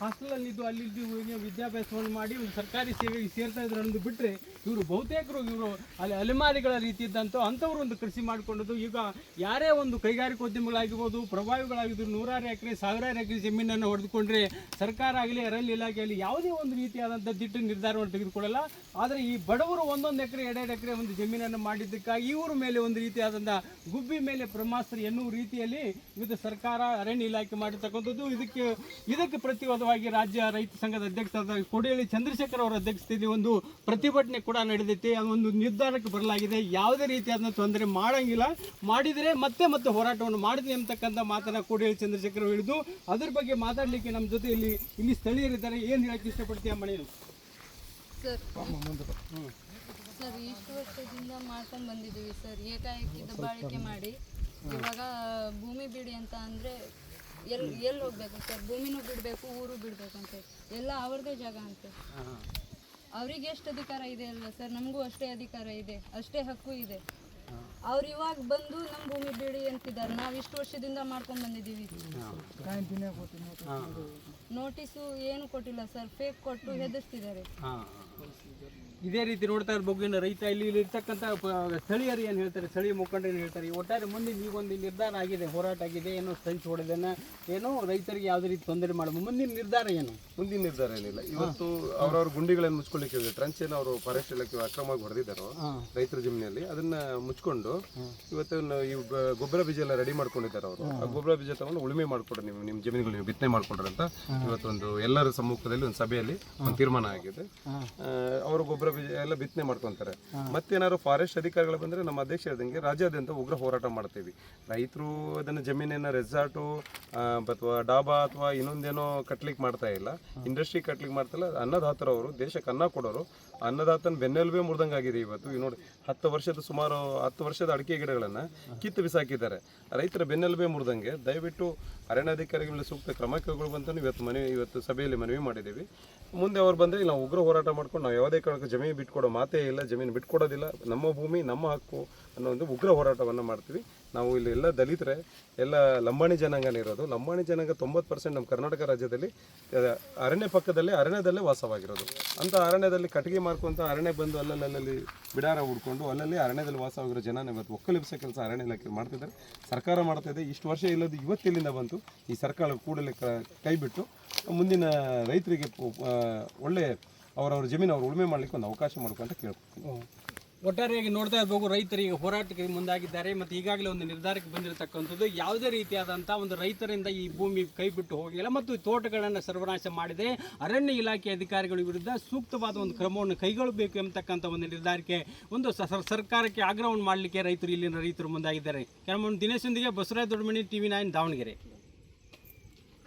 ಹಾಸ್ಟೆಲಲ್ಲಿದ್ದು ಅಲ್ಲಿದ್ದು ವಿದ್ಯಾಭ್ಯಾಸವನ್ನು ಮಾಡಿ ಒಂದು ಸರ್ಕಾರಿ ಸೇವೆಗೆ ಸೇರ್ತಾ ಇದ್ರು ಅನ್ನೋದು ಬಿಟ್ಟರೆ ಇವರು ಬಹುತೇಕರು ಇವರು ಅಲ್ಲಿ ಅಲೆಮಾರಿಗಳ ರೀತಿ ಇದ್ದಂಥ ಅಂಥವ್ರು ಒಂದು ಕೃಷಿ ಮಾಡಿಕೊಂಡದ್ದು. ಈಗ ಯಾರೇ ಒಂದು ಕೈಗಾರಿಕೋದ್ಯಮಿಗಳಾಗಿರ್ಬೋದು, ಪ್ರಭಾವಿಗಳಾಗಿದ್ದು ನೂರಾರು ಎಕರೆ ಸಾವಿರಾರು ಎಕರೆ ಜಮೀನನ್ನು ಹೊಡೆದುಕೊಂಡ್ರೆ ಸರ್ಕಾರ ಆಗಲಿ ಅರಣ್ಯ ಇಲಾಖೆಯಲ್ಲಿ ಯಾವುದೇ ಒಂದು ರೀತಿಯಾದಂಥ ದಿಟ್ಟ ನಿರ್ಧಾರವನ್ನು ತೆಗೆದುಕೊಳ್ಳಲ್ಲ. ಆದರೆ ಈ ಬಡವರು ಒಂದೊಂದು ಎಕರೆ 2 ಎಕರೆ ಒಂದು ಜಮೀನನ್ನು ಮಾಡಿದ್ದಕ್ಕಾಗಿ ಇವ್ರ ಮೇಲೆ ಒಂದು ರೀತಿಯಾದಂಥ ಗುಬ್ಬಿ ಮೇಲೆ ಬ್ರಹ್ಮಾಸ್ತ್ರ ಎನ್ನುವ ರೀತಿಯಲ್ಲಿ ಇವತ್ತು ಸರ್ಕಾರ ಅರಣ್ಯ ಇಲಾಖೆ ಮಾಡಿರ್ತಕ್ಕಂಥದ್ದು. ಇದಕ್ಕೆ ಪ್ರತಿವಾದವಾಗಿ ರಾಜ್ಯ ರೈತ ಸಂಘದ ಅಧ್ಯಕ್ಷರಾದ ಕೋಡಿಹಳ್ಳಿ ಚಂದ್ರಶೇಖರ್ ಅವರ ಅಧ್ಯಕ್ಷತೆಯಲ್ಲಿ ಒಂದು ಪ್ರತಿಭಟನೆ ಕೂಡ ನಡೆದೈತೆ. ಅದೊಂದು ನಿರ್ಧಾರಕ್ಕೆ ಬರಲಾಗಿದೆ. ಯಾವುದೇ ರೀತಿಯಾದ ತೊಂದರೆ ಮಾಡಂಗಿಲ್ಲ, ಮಾಡಿದರೆ ಮತ್ತೆ ಹೋರಾಟವನ್ನು ಮಾಡಿದ್ವಿ ಅಂತಕ್ಕಂಥ ಮಾತನ್ನ ಕೋಡಿಹಳ್ಳಿ ಚಂದ್ರಶೇಖರ್ ಹೇಳಿದ್ದು. ಅದ್ರ ಬಗ್ಗೆ ಮಾತಾಡಲಿಕ್ಕೆ ನಮ್ಮ ಜೊತೆ ಇಲ್ಲಿ ಸ್ಥಳೀಯರಿದ್ದಾರೆ. ಏನು ಹೇಳಕ್ಕೆ ಇಷ್ಟಪಡ್ತೀಯ ಮಣೇನು? ಸರ್ ಇಷ್ಟು ವರ್ಷದಿಂದ ಮಾಡ್ಕೊಂಡು ಬಂದಿದ್ದೀವಿ ಸರ್. ಏಕಾಏಕಿ ದಬ್ಬಾಳಿಕೆ ಮಾಡಿ ಇವಾಗ ಭೂಮಿ ಬಿಡಿ ಅಂತ ಅಂದರೆ ಎಲ್ಲಿ ಹೋಗ್ಬೇಕು ಸರ್? ಭೂಮಿನೂ ಬಿಡಬೇಕು, ಊರು ಬಿಡಬೇಕು ಅಂತ ಎಲ್ಲ ಅವ್ರದ್ದೇ ಜಾಗ ಅಂತೆ. ಅವ್ರಿಗೆ ಎಷ್ಟು ಅಧಿಕಾರ ಇದೆ ಅಲ್ವಾ ಸರ್? ನಮಗೂ ಅಷ್ಟೇ ಅಧಿಕಾರ ಇದೆ, ಅಷ್ಟೇ ಹಕ್ಕು ಇದೆ. ಅವ್ರು ಇವಾಗ ಬಂದು ನಮ್ಮ ಭೂಮಿ ಬಿಡಿ ಅಂತಿದ್ದಾರೆ. ನಾವು ಇಷ್ಟು ವರ್ಷದಿಂದ ಮಾಡ್ಕೊಂಡು ಬಂದಿದ್ದೀವಿ. ನೋಟಿಸು ಏನು ಕೊಟ್ಟಿಲ್ಲ ಸರ್, ಫೇಕ್ ಕೊಟ್ಟು ಹೆದರ್ಸ್ತಿದ್ದಾರೆ. ಇದೇ ರೀತಿ ನೋಡ್ತಾ ಇರ್ಬೇಕು ರೈತ ಇಲ್ಲಿ ಇರ್ತಕ್ಕಂಥ ಸ್ಥಳೀಯರು ಏನು ಹೇಳ್ತಾರೆ, ಸ್ಥಳೀಯ ಮುಖಂಡರು ಏನು ಹೇಳ್ತಾರೆ. ಒಟ್ಟಾರೆ ಮುಂದೆ ಈಗೊಂದು ನಿರ್ಧಾರ ಆಗಿದೆ, ಹೋರಾಟ ಆಗಿದೆ, ಏನೋ ಸ್ಟ್ರೈಕ್ ಹೊಡೆದನ್ನ ಏನೋ ರೈತರಿಗೆ ಯಾವುದೇ ರೀತಿ ತೊಂದರೆ ಮಾಡಬಹುದು. ಮುಂದಿನ ನಿರ್ಧಾರ ಏನು? ಮುಂದಿನ ನಿರ್ಧಾರ ಏನಿಲ್ಲ. ಇವತ್ತು ಅವ್ರವ್ರ ಗುಂಡಿಗಳನ್ನು ಮುಚ್ಕೊಳ್ಳಿಕ್ಕೆ ಟ್ರಂಚ್ ಏನು ಅವರು ಫಾರೆಸ್ಟ್ ಇಲಾಖೆ ಅಕ್ರಮವಾಗಿ ಹೊಡೆದಿದ್ದಾರೋ ರೈತರ ಜಮೀನಲ್ಲಿ, ಅದನ್ನ ಮುಚ್ಕೊಂಡು ಇವತ್ತು ಈ ಗೊಬ್ಬರ ಬೀಜ ಎಲ್ಲ ರೆಡಿ ಮಾಡ್ಕೊಂಡಿದ್ದಾರೆ. ಅವರು ಆ ಗೊಬ್ಬರ ಬೀಜ ತಗೊಂಡು ಉಳುಮೆ ಮಾಡ್ಕೊಡ್ರಿ, ನಿಮ್ಮ ಜಮೀನುಗಳು ನೀವು ಬಿತ್ತನೆ ಮಾಡ್ಕೊಡ್ರಿ ಅಂತ ಇವತ್ತೊಂದು ಎಲ್ಲರ ಸಮ್ಮುಖದಲ್ಲಿ ಒಂದು ಸಭೆಯಲ್ಲಿ ಒಂದು ತೀರ್ಮಾನ ಆಗಿದೆ. ಅವರು ಗೊಬ್ಬರ ಬೀಜ ಎಲ್ಲ ಬಿತ್ತನೆ ಮಾಡ್ಕೊಂತಾರೆ. ಮತ್ತೇನಾದ್ರು ಫಾರೆಸ್ಟ್ ಅಧಿಕಾರಿಗಳು ಬಂದ್ರೆ ನಮ್ಮ ಅಧ್ಯಕ್ಷ ಹೇಳಿದಂಗೆ ರಾಜ್ಯಾದ್ಯಂತ ಉಗ್ರ ಹೋರಾಟ ಮಾಡ್ತೀವಿ. ರೈತರು ಅದನ್ನ ಜಮೀನಿನ ರೆಸಾರ್ಟು ಅಥವಾ ಡಾಬಾ ಅಥವಾ ಇನ್ನೊಂದೇನೋ ಕಟ್ಲಿಕ್ಕೆ ಮಾಡ್ತಾ ಇಲ್ಲ, ಇಂಡಸ್ಟ್ರಿ ಕಟ್ಲಿಕ್ಕೆ ಮಾಡ್ತಾ ಇಲ್ಲ. ಅನ್ನದಾತರು ಅವರು, ದೇಶಕ್ಕೆ ಅನ್ನ ಕೊಡೋರು, ಅನ್ನದಾತನ ಬೆನ್ನೆಲುಬೇ ಮುರಿದಂಗಾಗಿದೆ. ಇವತ್ತು ನೋಡಿ 10 ವರ್ಷದ ಅಡಿಕೆ ಗಿಡಗಳನ್ನು ಕಿತ್ತು ಬಿಸಾಕಿದ್ದಾರೆ. ರೈತರ ಬೆನ್ನೆಲುಬೇ ಮುರಿದಂಗೆ ದಯವಿಟ್ಟು ಅರಣ್ಯಾಧಿಕಾರಿಗಳ ಸೂಕ್ತ ಕ್ರಮ ಕೈಗೊಳ್ಳುವಂತ ಇವತ್ತು ಸಭೆಯಲ್ಲಿ ಮನವಿ ಮಾಡಿದ್ದೀವಿ. ಮುಂದೆ ಅವ್ರು ಬಂದರೆ ನಾವು ಉಗ್ರ ಹೋರಾಟ ಮಾಡ್ಕೊಂಡು ನಾವು ಯಾವುದೇ ಕಾರಣಕ್ಕೂ ಜಮೀನು ಬಿಟ್ಕೊಡೋ ಮಾತೇ ಇಲ್ಲ, ಜಮೀನು ಬಿಟ್ಕೊಡೋದಿಲ್ಲ, ನಮ್ಮ ಭೂಮಿ ನಮ್ಮ ಹಕ್ಕು ಅನ್ನೋ ಒಂದು ಉಗ್ರ ಹೋರಾಟವನ್ನು ಮಾಡ್ತೀವಿ. ನಾವು ಇಲ್ಲಿ ಎಲ್ಲ ದಲಿತರೆ, ಎಲ್ಲ ಲಂಬಾಣಿ ಜನಾಂಗನೇ ಇರೋದು. ಲಂಬಾಣಿ ಜನಾಂಗ 90% ನಮ್ಮ ಕರ್ನಾಟಕ ರಾಜ್ಯದಲ್ಲಿ ಅರಣ್ಯ ಪಕ್ಕದಲ್ಲೇ ಅರಣ್ಯದಲ್ಲೇ ವಾಸವಾಗಿರೋದು. ಅಂಥ ಅರಣ್ಯದಲ್ಲಿ ಕಟ್ಟಿಗೆ ಮಾರ್ಕೊಂತ ಅರಣ್ಯ ಬಂದು ಅಲ್ಲಲ್ಲಿ ಬಿಡಾರ ಹುಡ್ಕೊಂಡು ಅಲ್ಲಲ್ಲಿ ಅರಣ್ಯದಲ್ಲಿ ವಾಸವಾಗಿರೋ ಜನ ಇವತ್ತು ಒಕ್ಕಲಿಪಿಸೋ ಕೆಲಸ ಅರಣ್ಯ ಇಲಾಖೆ ಮಾಡ್ತಿದ್ದಾರೆ, ಸರ್ಕಾರ ಮಾಡ್ತಾಯಿದೆ. ಇಷ್ಟು ವರ್ಷ ಇಲ್ಲದು ಇವತ್ತಿಲ್ಲಿಂದ ಬಂತು. ಈ ಸರ್ಕಾರ ಕೂಡಲೇ ಕೈ ಬಿಟ್ಟು ಮುಂದಿನ ರೈತರಿಗೆ ಒಳ್ಳೆ ಅವರವ್ರ ಜಮೀನು ಅವ್ರು ಉಳುಮೆ ಮಾಡಲಿಕ್ಕೆ ಒಂದು ಅವಕಾಶ ಮಾಡ್ಕೊಂತ ಕೇಳ್ಕೊತೀನಿ. ಒಟ್ಟಾರೆಯಾಗಿ ನೋಡ್ತಾ ಇರಬೇಕು, ರೈತರಿಗೆ ಹೋರಾಟಕ್ಕೆ ಮುಂದಾಗಿದ್ದಾರೆ ಮತ್ತು ಈಗಾಗಲೇ ಒಂದು ನಿರ್ಧಾರಕ್ಕೆ ಬಂದಿರತಕ್ಕಂಥದ್ದು. ಯಾವುದೇ ರೀತಿಯಾದಂಥ ಒಂದು ರೈತರಿಂದ ಈ ಭೂಮಿ ಕೈ ಬಿಟ್ಟು ಹೋಗಿಲ್ಲ ಮತ್ತು ತೋಟಗಳನ್ನು ಸರ್ವನಾಶ ಮಾಡಿದೆ. ಅರಣ್ಯ ಇಲಾಖೆ ಅಧಿಕಾರಿಗಳ ವಿರುದ್ಧ ಸೂಕ್ತವಾದ ಒಂದು ಕ್ರಮವನ್ನು ಕೈಗೊಳ್ಳಬೇಕು ಎಂಬತಕ್ಕಂಥ ಒಂದು ನಿರ್ಧಾರಕ್ಕೆ ಒಂದು ಸರ್ಕಾರಕ್ಕೆ ಆಗ್ರಹವನ್ನು ಮಾಡಲಿಕ್ಕೆ ಇಲ್ಲಿನ ರೈತರು ಮುಂದಾಗಿದ್ದಾರೆ. ಕೆಲವೊಂದು ದಿನೇಶೊಂದಿಗೆ ಬಸವರಾಜ ದೊಡ್ಡಮನಿ, TV9 ದಾವಣಗೆರೆ.